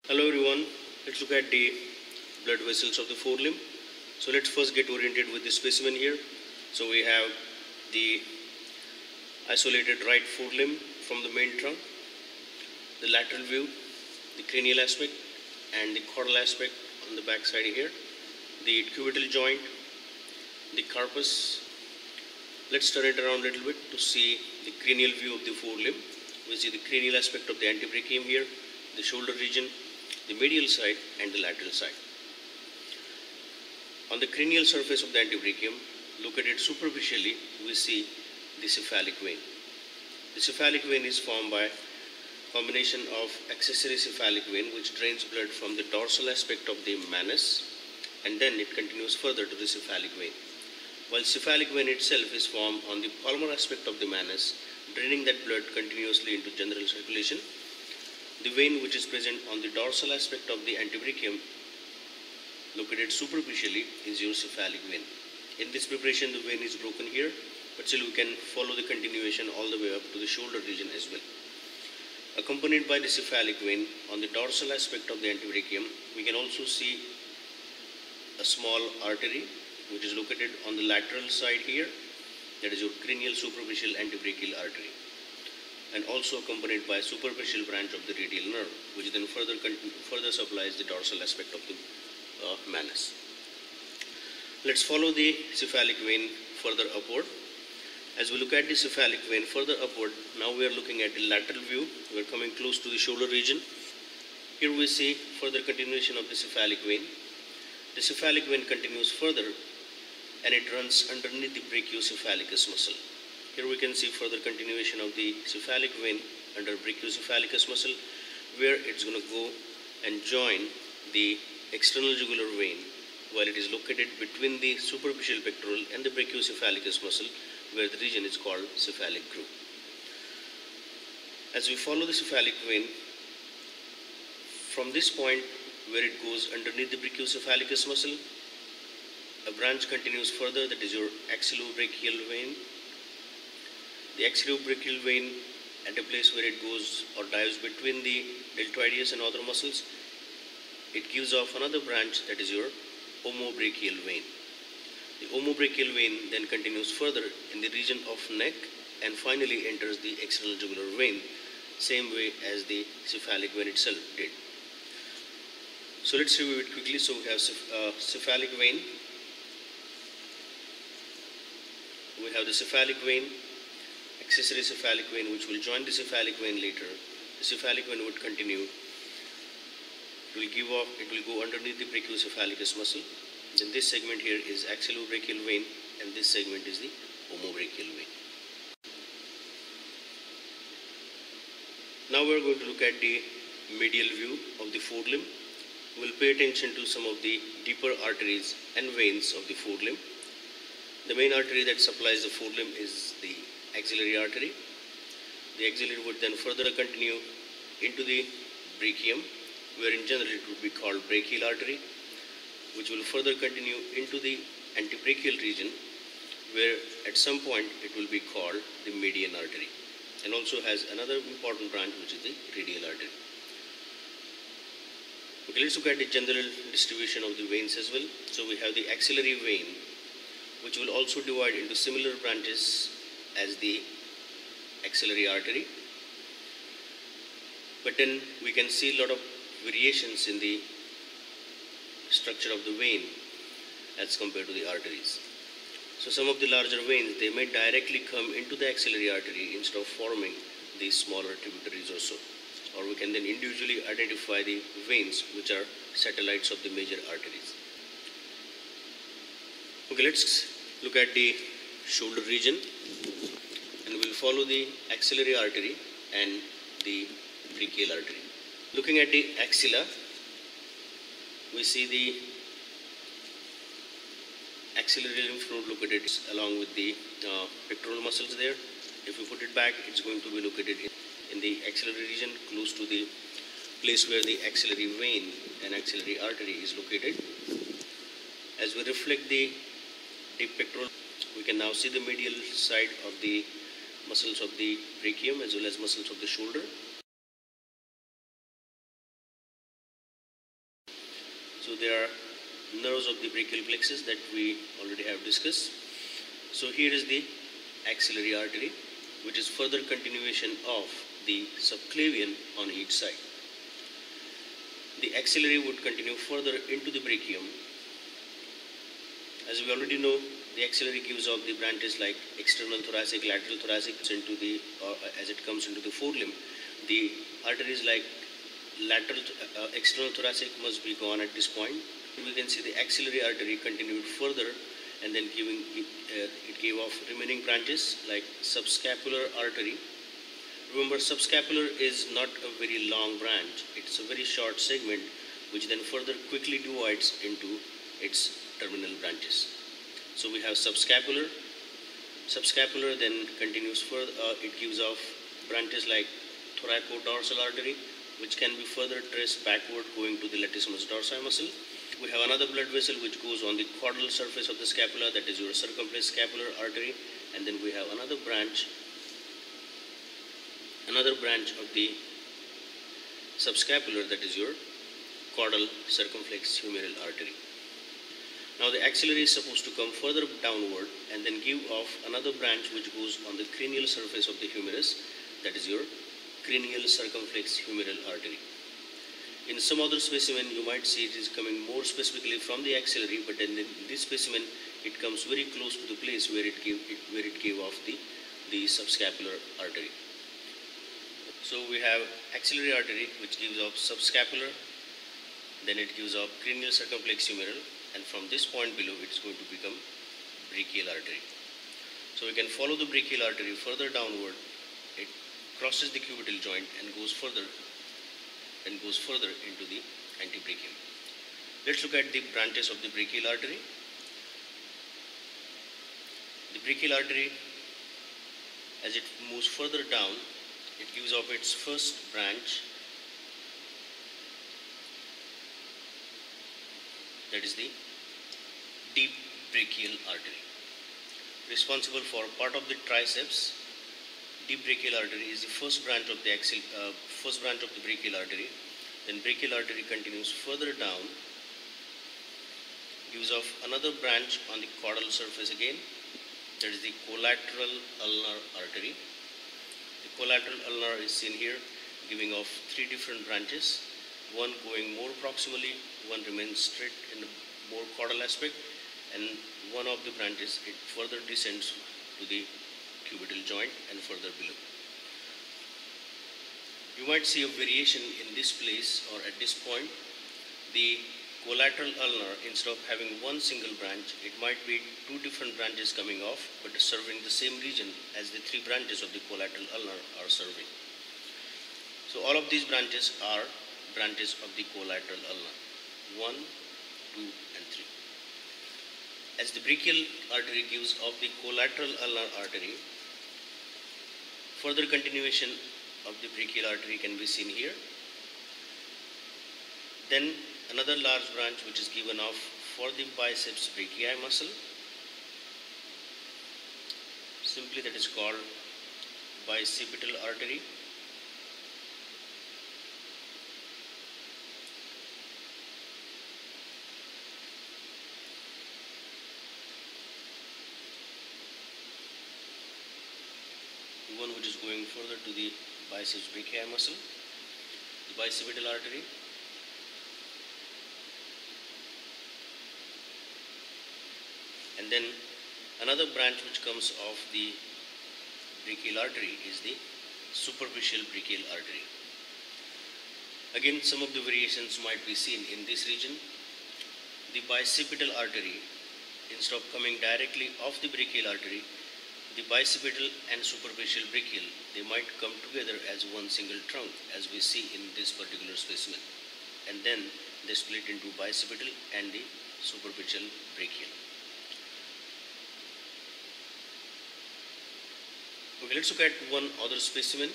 Hello everyone, let's look at the blood vessels of the forelimb. So let's first get oriented with the specimen here. So we have the isolated right forelimb from the main trunk, the lateral view, the cranial aspect and the caudal aspect on the back side here, the cubital joint, the carpus. Let's turn it around a little bit to see the cranial view of the forelimb. We see the cranial aspect of the antebrachium here, the shoulder region, the medial side and the lateral side. On the cranial surface of the antebrachium, look at it superficially, we see the cephalic vein. The cephalic vein is formed by combination of accessory cephalic vein which drains blood from the dorsal aspect of the manus and then it continues further to the cephalic vein. While cephalic vein itself is formed on the palmar aspect of the manus, draining that blood continuously into general circulation. The vein which is present on the dorsal aspect of the antebrachium, look at it superficially, is your cephalic vein. In this preparation the vein is broken here, but still we can follow the continuation all the way up to the shoulder region as well. Accompanied by the cephalic vein, on the dorsal aspect of the antebrachium, we can also see a small artery which is located on the lateral side here, that is your cranial superficial antebrachial artery, and also accompanied by a superficial branch of the radial nerve, which then further supplies the dorsal aspect of the manus. Let's follow the cephalic vein further upward. As we look at the cephalic vein further upward, now we are looking at the lateral view. We are coming close to the shoulder region. Here we see further continuation of the cephalic vein. The cephalic vein continues further and it runs underneath the brachiocephalicus muscle. Here we can see further continuation of the cephalic vein under brachiocephalicus muscle, where it's going to go and join the external jugular vein, while it is located between the superficial pectoral and the brachiocephalicus muscle, where the region is called cephalic groove. As we follow the cephalic vein, from this point where it goes underneath the brachiocephalicus muscle, a branch continues further, that is your axillobrachial vein. The axillobrachial vein, at a place where it goes or dives between the deltoideus and other muscles, it gives off another branch, that is your omobrachial vein. The omobrachial vein then continues further in the region of neck and finally enters the external jugular vein, same way as the cephalic vein itself did. So let's review it quickly. So we have cephalic vein. We have the cephalic vein, accessory cephalic vein which will join the cephalic vein later. The cephalic vein would continue. It will go underneath the brachiocephalicus muscle. Then this segment here is axillobrachial vein and this segment is the omobrachial vein. Now we are going to look at the medial view of the forelimb. We will pay attention to some of the deeper arteries and veins of the forelimb. The main artery that supplies the forelimb is the axillary artery. The axillary would then further continue into the brachium, where in general it would be called brachial artery, which will further continue into the antebrachial region, where at some point it will be called the median artery, and also has another important branch which is the radial artery. Okay, let's look at the general distribution of the veins as well. So we have the axillary vein, which will also divide into similar branches as the axillary artery, but then we can see a lot of variations in the structure of the vein as compared to the arteries. So some of the larger veins, they may directly come into the axillary artery instead of forming these smaller tributaries or so, or we can then individually identify the veins which are satellites of the major arteries. Okay, let's look at the shoulder region and we'll follow the axillary artery and the brachial artery. Looking at the axilla, we see the axillary lymph node located along with the pectoral muscles there. If we put it back, it's going to be located in the axillary region, close to the place where the axillary vein and axillary artery is located. As we reflect the pectoral, we can now see the medial side of the muscles of the brachium as well as muscles of the shoulder. So there are nerves of the brachial plexus that we already have discussed. So here is the axillary artery, which is further continuation of the subclavian on each side. The axillary would continue further into the brachium. As we already know, the axillary gives off the branches like external thoracic, lateral thoracic into the, as it comes into the forelimb. The arteries like external thoracic must be gone at this point. We can see the axillary artery continued further, and then it gave off remaining branches like subscapular artery. Remember, subscapular is not a very long branch. It's a very short segment which then further quickly divides into its terminal branches. So we have subscapular. Subscapular then continues further. It gives off branches like thoracodorsal artery, which can be further traced backward going to the latissimus dorsi muscle. We have another blood vessel which goes on the caudal surface of the scapula, that is your circumflex scapular artery, and then we have another branch of the subscapular, that is your caudal circumflex humeral artery. Now the axillary is supposed to come further downward and then give off another branch which goes on the cranial surface of the humerus, that is your cranial circumflex humeral artery. In some other specimen you might see it is coming more specifically from the axillary, but then in this specimen it comes very close to the place where it gave off the subscapular artery. So we have axillary artery which gives off subscapular, then it gives off cranial circumflex humeral, and from this point below it's going to become brachial artery. So we can follow the brachial artery further downward. It crosses the cubital joint and goes further into the antebrachium. Let's look at the branches of the brachial artery. The brachial artery, as it moves further down, it gives off its first branch, that is the deep brachial artery, responsible for part of the triceps. Deep brachial artery is the first branch of the brachial artery. Then brachial artery continues further down, gives off another branch on the caudal surface again, that is the collateral ulnar artery. The collateral ulnar is seen here, giving off three different branches, one going more proximally, one remains straight in the more caudal aspect, and one of the branches it further descends to the cubital joint and further below. You might see a variation in this place or at this point. The collateral ulnar, instead of having one single branch, it might be two different branches coming off but serving the same region as the three branches of the collateral ulnar are serving. So all of these branches are branches of the collateral ulnar, 1, 2 and 3. As the brachial artery gives off the collateral ulnar artery, further continuation of the brachial artery can be seen here. Then another large branch which is given off for the biceps brachii muscle. Simply that is called bicipital artery. The one which is going further to the biceps brachii muscle, the bicipital artery. And then another branch which comes off the brachial artery is the superficial brachial artery. Again, some of the variations might be seen in this region. The bicipital artery, instead of coming directly off the brachial artery, the bicipital and superficial brachial, they might come together as one single trunk, as we see in this particular specimen. And then they split into bicipital and the superficial brachial. Okay, let's look at one other specimen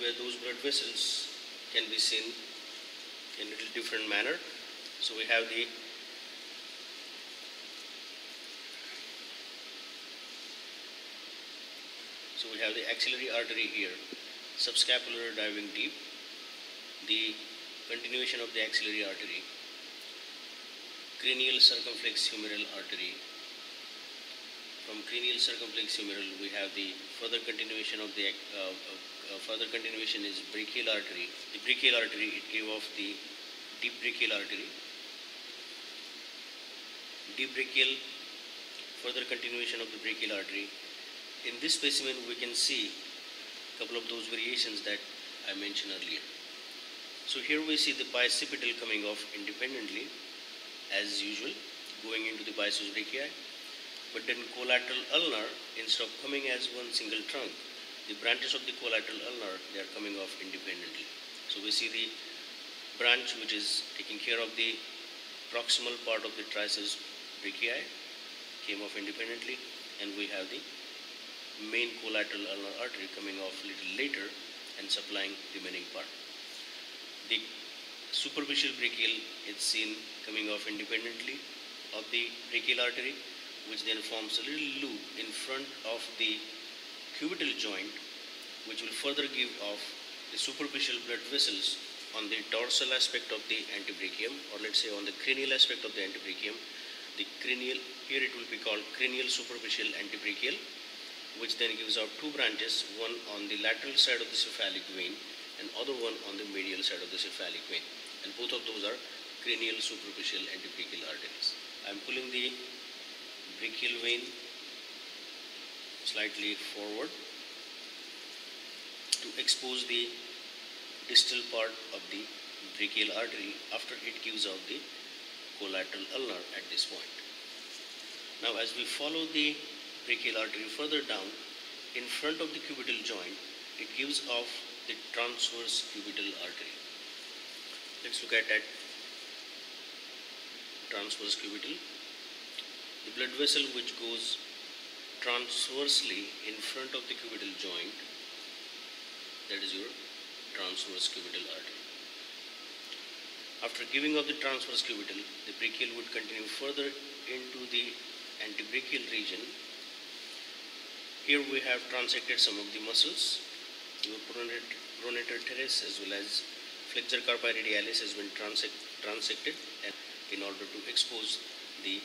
where those blood vessels can be seen in a little different manner. So we have the axillary artery here, subscapular diving deep, the continuation of the axillary artery. cranial circumflex humeral artery. From cranial circumflex humeral, we have the further continuation of the further continuation is brachial artery. The brachial artery, it gave off the deep brachial artery. Deep brachial, further continuation of the brachial artery. In this specimen, we can see a couple of those variations that I mentioned earlier. So here we see the bicipital coming off independently, as usual, going into the bicius brachii. But then collateral ulnar, instead of coming as one single trunk, the branches of the collateral ulnar, they are coming off independently. So we see the branch which is taking care of the proximal part of the triceps brachii came off independently, and we have the main collateral ulnar artery coming off a little later and supplying remaining part. The superficial brachial is seen coming off independently of the brachial artery, which then forms a little loop in front of the cubital joint, which will further give off the superficial blood vessels on the dorsal aspect of the antebrachium, or let's say on the cranial aspect of the antebrachium. The cranial, here it will be called cranial superficial antebrachial, which then gives out two branches, one on the lateral side of the cephalic vein and other one on the medial side of the cephalic vein, and both of those are cranial superficial antebrachial arteries. I am pulling the brachial vein slightly forward to expose the distal part of the brachial artery after it gives out the collateral ulnar at this point. Now as we follow the brachial artery further down, in front of the cubital joint, it gives off the transverse cubital artery. Let's look at that transverse cubital. The blood vessel which goes transversely in front of the cubital joint, that is your transverse cubital artery. After giving off the transverse cubital, the brachial would continue further into the antebrachial region. Here we have transected some of the muscles. Your pronator teres as well as flexor carpi radialis has been transected in order to expose the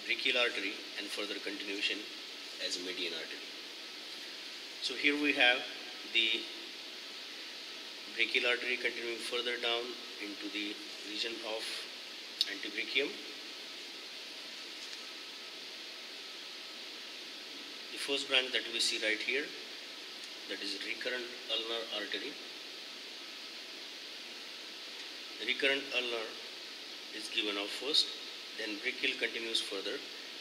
brachial artery and further continuation as a median artery. So here we have the brachial artery continuing further down into the region of antebrachium. The first branch that we see right here, that is recurrent ulnar artery. The recurrent ulnar is given off first, then brachial continues further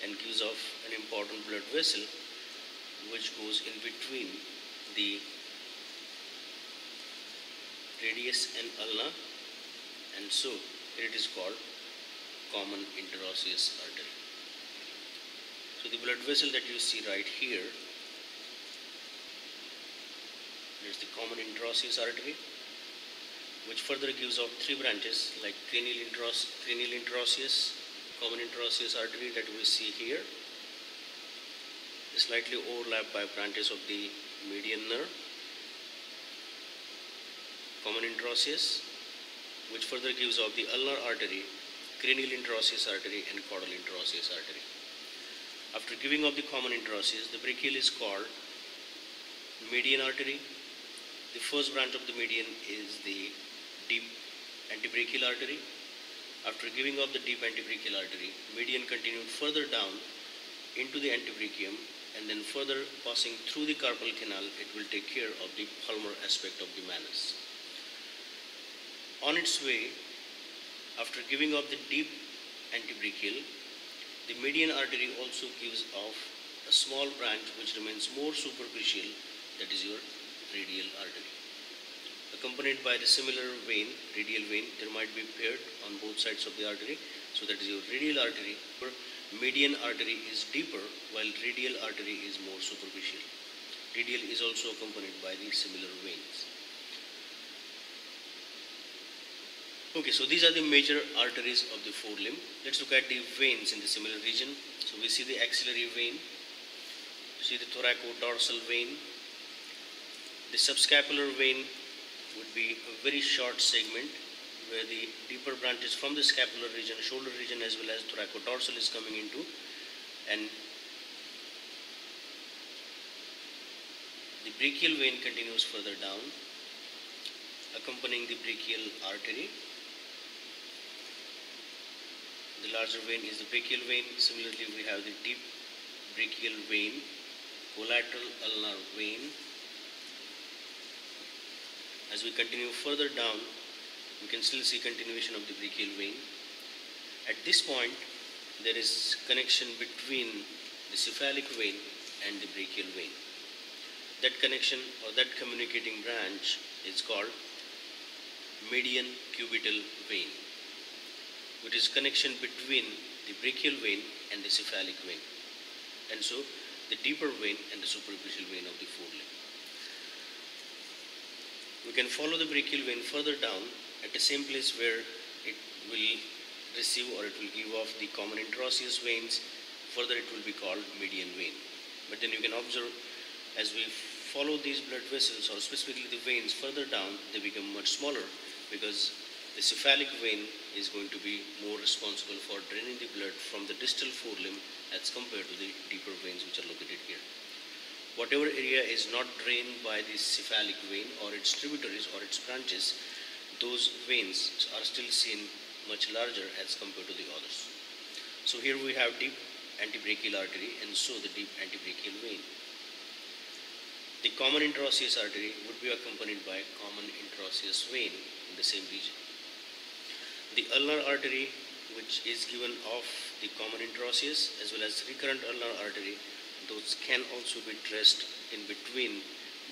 and gives off an important blood vessel which goes in between the radius and ulna, and so it is called common interosseous artery. So the blood vessel that you see right here, is the common interosseous artery, which further gives off three branches like cranial interosseous, common interosseous artery that we see here, slightly overlapped by branches of the median nerve, common interosseous, which further gives off the ulnar artery, cranial interosseous artery and caudal interosseous artery. After giving off the common interosseous, the brachial is called median artery. The first branch of the median is the deep antebrachial artery. After giving off the deep antebrachial artery, median continued further down into the antebrachium, and then further passing through the carpal canal, it will take care of the palmar aspect of the manus. On its way, after giving off the deep antebrachial, the median artery also gives off a small branch which remains more superficial, that is your radial artery. Accompanied by the similar vein, radial vein, there might be paired on both sides of the artery, so that is your radial artery. Median artery is deeper while radial artery is more superficial. Radial is also accompanied by the similar veins. Okay, so these are the major arteries of the forelimb. Let's look at the veins in the similar region. So we see the axillary vein, see the thoracodorsal vein. The subscapular vein would be a very short segment where the deeper branches from the scapular region, shoulder region as well as thoracodorsal is coming into, and the brachial vein continues further down, accompanying the brachial artery. The larger vein is the brachial vein. Similarly, we have the deep brachial vein, collateral ulnar vein. As we continue further down, we can still see continuation of the brachial vein. At this point, there is connection between the cephalic vein and the brachial vein. That connection or that communicating branch is called median cubital vein, which is connection between the brachial vein and the cephalic vein, and so the deeper vein and the superficial vein of the forelimb. We can follow the brachial vein further down at the same place where it will receive or it will give off the common interosseous veins. Further it will be called median vein. But then you can observe as we follow these blood vessels, or specifically the veins further down, they become much smaller because the cephalic vein is going to be more responsible for draining the blood from the distal forelimb as compared to the deeper veins which are located here. Whatever area is not drained by the cephalic vein or its tributaries or its branches, those veins are still seen much larger as compared to the others. So here we have deep antebrachial artery and so the deep antebrachial vein. The common interosseous artery would be accompanied by common interosseous vein in the same region. The ulnar artery, which is given off the common interosseous as well as recurrent ulnar artery, those can also be traced in between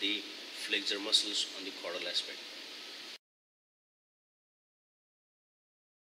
the flexor muscles on the caudal aspect.